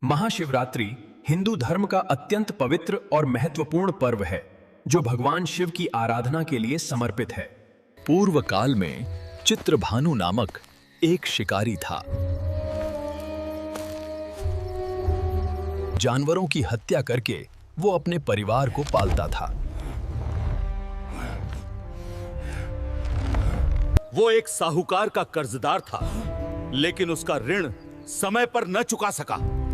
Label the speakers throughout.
Speaker 1: महाशिवरात्रि हिंदू धर्म का अत्यंत पवित्र और महत्वपूर्ण पर्व है जो भगवान शिव की आराधना के लिए समर्पित है।
Speaker 2: पूर्व काल में चित्रभानु नामक एक शिकारी था। जानवरों की हत्या करके वो अपने परिवार को पालता था।
Speaker 3: वो एक साहूकार का कर्जदार था, लेकिन उसका ऋण समय पर न चुका सका।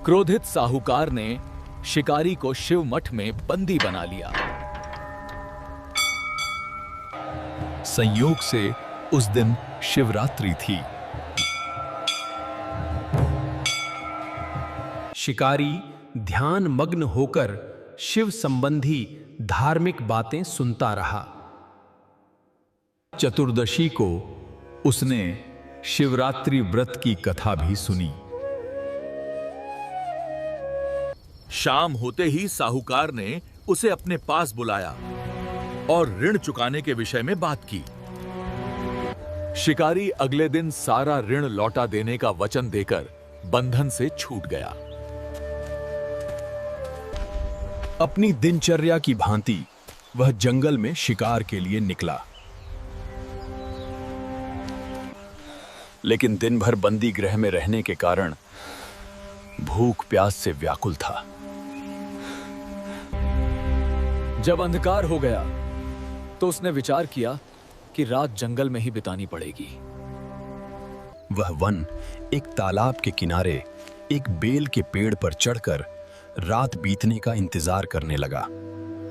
Speaker 2: क्रोधित साहूकार ने शिकारी को शिव मठ में बंदी बना लिया। संयोग से उस दिन शिवरात्रि थी।
Speaker 1: शिकारी ध्यान मग्न होकर शिव संबंधी धार्मिक बातें सुनता रहा।
Speaker 2: चतुर्दशी को उसने शिवरात्रि व्रत की कथा भी सुनी।
Speaker 3: शाम होते ही साहूकार ने उसे अपने पास बुलाया और ऋण चुकाने के विषय में बात की।
Speaker 2: शिकारी अगले दिन सारा ऋण लौटा देने का वचन देकर बंधन से छूट गया।
Speaker 1: अपनी दिनचर्या की भांति वह जंगल में शिकार के लिए निकला,
Speaker 2: लेकिन दिन भर बंदी गृह में रहने के कारण भूख प्यास से व्याकुल था। जब अंधकार हो गया तो उसने विचार किया कि रात जंगल में ही बितानी पड़ेगी।
Speaker 1: वह वन एक तालाब के किनारे एक बेल के पेड़ पर चढ़कर रात बीतने का इंतजार करने लगा।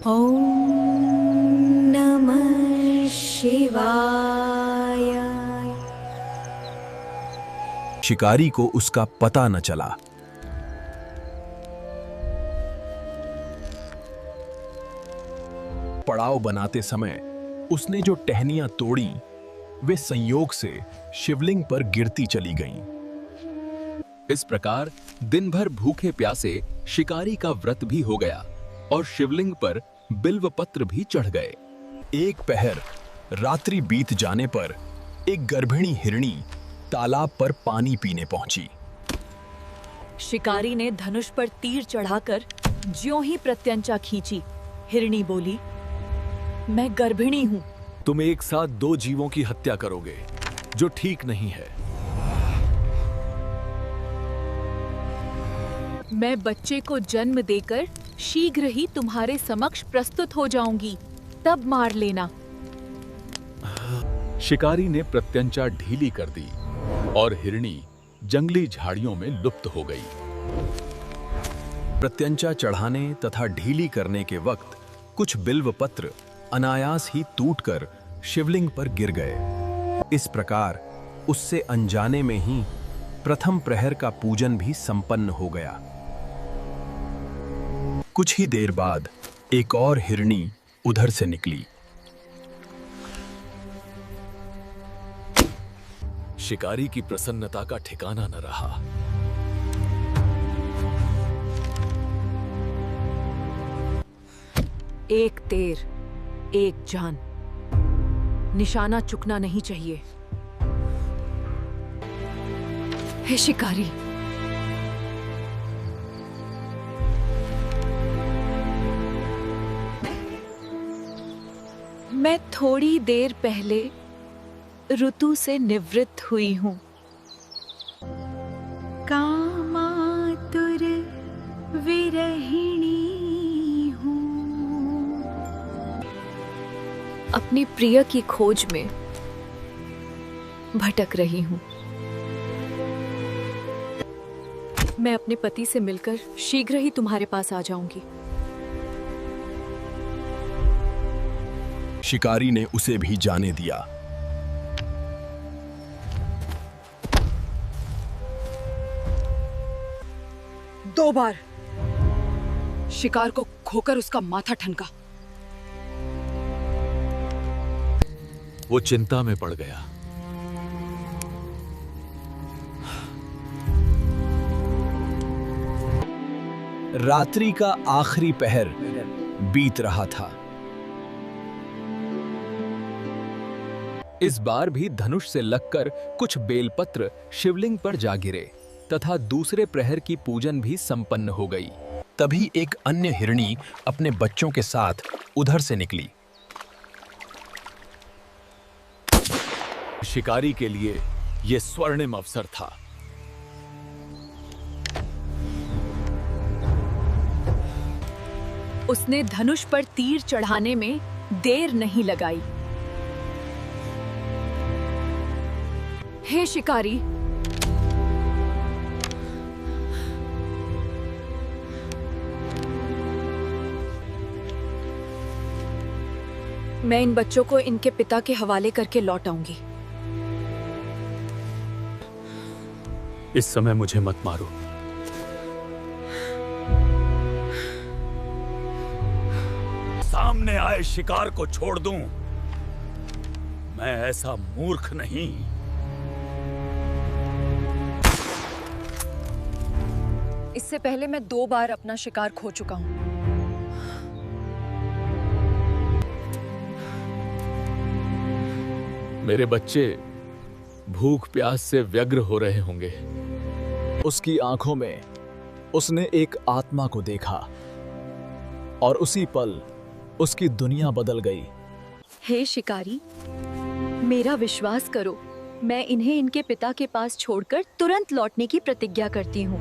Speaker 4: ओम नमः शिवाय।
Speaker 1: शिकारी को उसका पता न चला। पड़ाव बनाते समय उसने जो टहनियां तोड़ी वे संयोग से शिवलिंग पर गिरती चली गईं।
Speaker 2: इस प्रकार दिन भर भूखे प्यासे शिकारी का व्रत भी हो गया और शिवलिंग पर बिल्व पत्र भी चढ़ गए।
Speaker 1: एक पहर रात्रि बीत जाने पर एक गर्भिणी हिरणी तालाब पर पानी पीने पहुंची।
Speaker 5: शिकारी ने धनुष पर तीर चढ़ाकर ज्यों ही प्रत्यंचा खींची, हिरणी बोली, मैं गर्भिणी हूं।
Speaker 2: तुम एक साथ दो जीवों की हत्या करोगे, जो ठीक नहीं है।
Speaker 5: मैं बच्चे को जन्म देकर शीघ्र ही तुम्हारे समक्ष प्रस्तुत हो जाऊंगी, तब मार लेना।
Speaker 2: शिकारी ने प्रत्यंचा ढीली कर दी और हिरणी जंगली झाड़ियों में लुप्त हो गई।
Speaker 1: प्रत्यंचा चढ़ाने तथा ढीली करने के वक्त कुछ बिल्व पत्र अनायास ही टूटकर शिवलिंग पर गिर गए। इस प्रकार उससे अनजाने में ही प्रथम प्रहर का पूजन भी संपन्न हो गया। कुछ ही देर बाद एक और हिरणी उधर से निकली।
Speaker 2: शिकारी की प्रसन्नता का ठिकाना न रहा।
Speaker 5: एक तीर एक जान, निशाना चुकना नहीं चाहिए। हे शिकारी, मैं थोड़ी देर पहले ऋतु से निवृत्त हुई हूं।
Speaker 4: कामातुर विरहिणी हूँ।
Speaker 5: अपनी प्रिय की खोज में भटक रही हूं। मैं अपने पति से मिलकर शीघ्र ही तुम्हारे पास आ जाऊंगी।
Speaker 1: शिकारी ने उसे भी जाने दिया।
Speaker 6: दो बार शिकार को खोकर उसका माथा ठनका।
Speaker 2: वो चिंता में पड़ गया।
Speaker 1: रात्रि का आखिरी पहर बीत रहा था।
Speaker 2: इस बार भी धनुष से लगकर कुछ बेलपत्र शिवलिंग पर जा गिरे तथा दूसरे प्रहर की पूजन भी संपन्न हो गई।
Speaker 1: तभी एक अन्य हिरणी अपने बच्चों के साथ उधर से निकली।
Speaker 3: शिकारी के लिए यह स्वर्णिम अवसर था।
Speaker 5: उसने धनुष पर तीर चढ़ाने में देर नहीं लगाई। हे शिकारी, मैं इन बच्चों को इनके पिता के हवाले करके लौट आऊंगी।
Speaker 3: इस समय मुझे मत मारो। सामने आए शिकार को छोड़ दूं, मैं ऐसा मूर्ख नहीं।
Speaker 5: इससे पहले मैं 2 बार अपना शिकार खो चुका हूं।
Speaker 3: मेरे बच्चे भूख प्यास से व्यग्र हो रहे होंगे।
Speaker 7: उसकी आंखों में उसने एक आत्मा को देखा और उसी पल उसकी दुनिया बदल गई।
Speaker 5: हे शिकारी, मेरा विश्वास करो, मैं इन्हें इनके पिता के पास छोड़कर तुरंत लौटने की प्रतिज्ञा करती हूँ।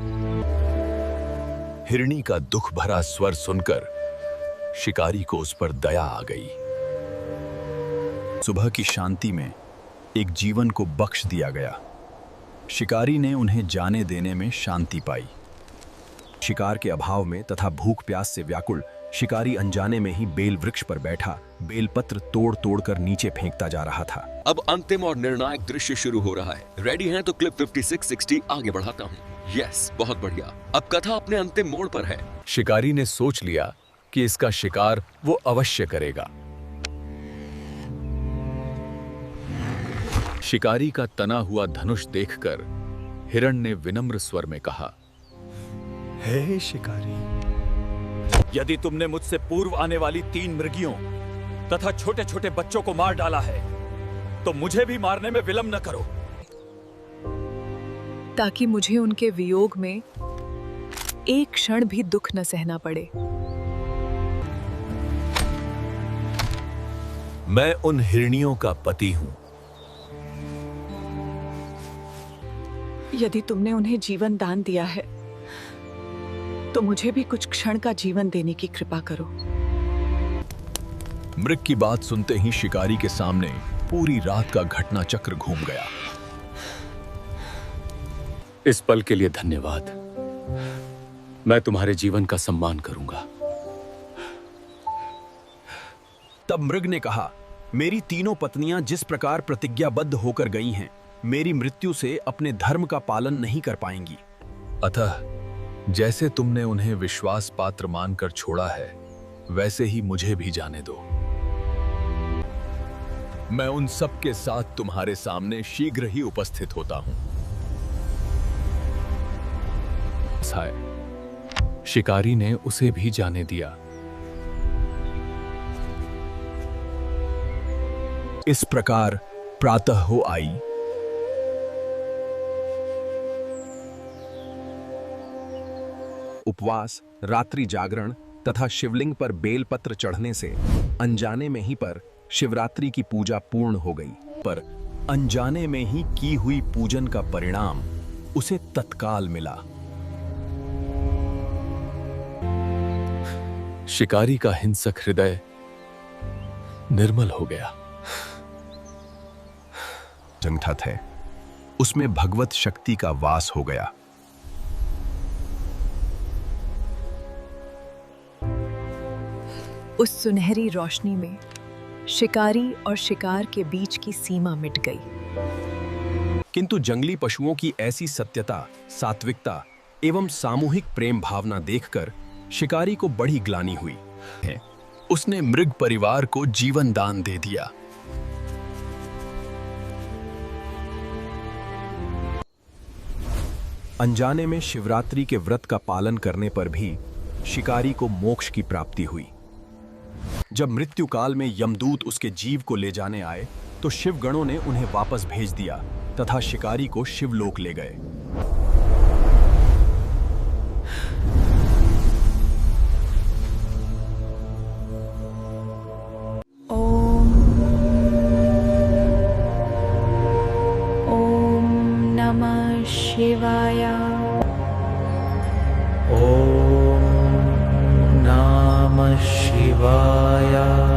Speaker 1: हिरणी का दुख भरा स्वर सुनकर शिकारी को उस पर दया आ गई। सुबह की शांति में एक जीवन को बख्श दिया गया। शिकारी ने उन्हें जाने देने में शांति पाई। शिकार के अभाव में तथा भूख प्यास से व्याकुल शिकारी अनजाने में ही बेल वृक्ष पर बैठा बेलपत्र तोड़ तोड़ कर नीचे फेंकता जा रहा था।
Speaker 2: अब अंतिम और निर्णायक दृश्य शुरू हो रहा है। रेडी हैं तो क्लिप 56-60 आगे बढ़ाता हूँ। यस, बहुत बढ़िया। अब कथा अपने अंतिम मोड़ पर है।
Speaker 3: शिकारी ने सोच लिया कि इसका शिकार वो अवश्य करेगा। शिकारी का तना हुआ धनुष देखकर हिरण ने विनम्र स्वर में कहा,
Speaker 7: हे शिकारी,
Speaker 3: यदि तुमने मुझसे पूर्व आने वाली 3 मृगियों तथा छोटे छोटे बच्चों को मार डाला है तो मुझे भी मारने में विलंब न करो,
Speaker 5: ताकि मुझे उनके वियोग में एक क्षण भी दुख न सहना पड़े।
Speaker 3: मैं उन हिरनियों का पति हूं।
Speaker 5: यदि तुमने उन्हें जीवन दान दिया है तो मुझे भी कुछ क्षण का जीवन देने की कृपा करो।
Speaker 1: मृग की बात सुनते ही शिकारी के सामने पूरी रात का घटना चक्र घूम गया।
Speaker 3: इस पल के लिए धन्यवाद। मैं तुम्हारे जीवन का सम्मान करूंगा।
Speaker 1: तब मृग ने कहा, मेरी तीनों पत्नियां जिस प्रकार प्रतिज्ञाबद्ध होकर गई हैं, मेरी मृत्यु से अपने धर्म का पालन नहीं कर पाएंगी।
Speaker 3: अतः जैसे तुमने उन्हें विश्वास पात्र मानकर छोड़ा है, वैसे ही मुझे भी जाने दो।
Speaker 1: मैं उन सब के साथ तुम्हारे सामने शीघ्र ही उपस्थित होता हूं।
Speaker 3: शिकारी ने उसे भी जाने दिया।
Speaker 1: इस प्रकार प्रातः हो आई। उपवास, रात्रि जागरण तथा शिवलिंग पर बेलपत्र चढ़ने से अनजाने में ही पर शिवरात्रि की पूजा पूर्ण हो गई। पर अनजाने में ही की हुई पूजन का परिणाम उसे तत्काल मिला।
Speaker 3: शिकारी का हिंसक हृदय निर्मल हो गया।
Speaker 1: जंगठत है, उसमें भगवत शक्ति का वास हो गया।
Speaker 5: उस सुनहरी रोशनी में शिकारी और शिकार के बीच की सीमा मिट गई।
Speaker 1: किंतु जंगली पशुओं की ऐसी सत्यता, सात्विकता एवं सामूहिक प्रेम भावना देखकर शिकारी को बड़ी ग्लानि हुई है। उसने मृग परिवार को जीवन दान दे दिया। अनजाने में शिवरात्रि के व्रत का पालन करने पर भी शिकारी को मोक्ष की प्राप्ति हुई। जब मृत्यु काल में यमदूत उसके जीव को ले जाने आए तो शिवगणों ने उन्हें वापस भेज दिया तथा शिकारी को शिवलोक ले गए।
Speaker 4: ओम नमः शिवाय।
Speaker 8: ओम नमः शिवाय।